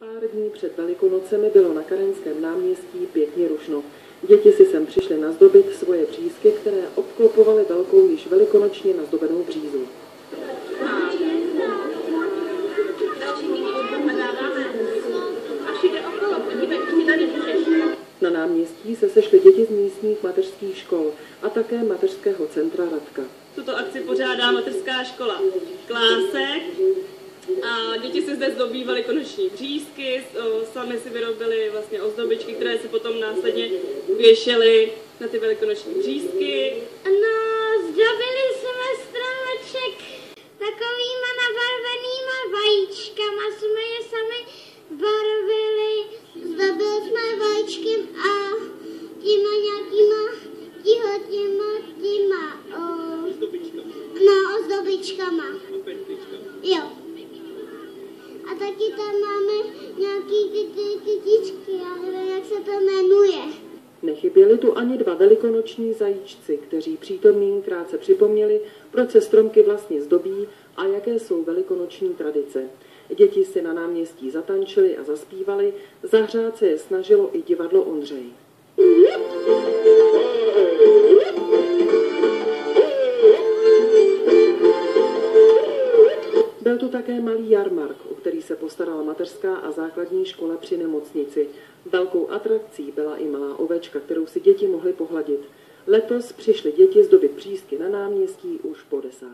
Pár dní před Velikonocemi bylo na Karenském náměstí pěkně rušno. Děti si sem přišly nazdobit svoje břízky, které obklopovaly velkou již velikonočně nazdobenou břízu. Na náměstí se sešly děti z místních mateřských škol a také mateřského centra Radka. Tuto akci pořádá mateřská škola Klásek a děti si zde zdobí velikonoční břízky, sami si vyrobili vlastně ozdobičky, které si potom následně věšely na ty velikonoční břízky. No, zdobili jsme stromeček takovýma nabarvenýma vajíčkama, jsme je sami barvili, zdobili jsme vajíčkem a těma nějakýma ozdobičkama. Jo. A taky tam máme nějaký kytičky, já nevím, jak se to jmenuje. Nechyběli tu ani dva velikonoční zajíčci, kteří přítomným krátce připomněli, proč se stromky vlastně zdobí a jaké jsou velikonoční tradice. Děti si na náměstí zatančily a zaspívali, zahřát se je snažilo i divadlo Ondřej. Byl tu také malý jarmark, o který se postarala mateřská a základní škola při nemocnici. Velkou atrakcí byla i malá ovečka, kterou si děti mohly pohladit. Letos přišly děti zdobit břízky na náměstí už po 10.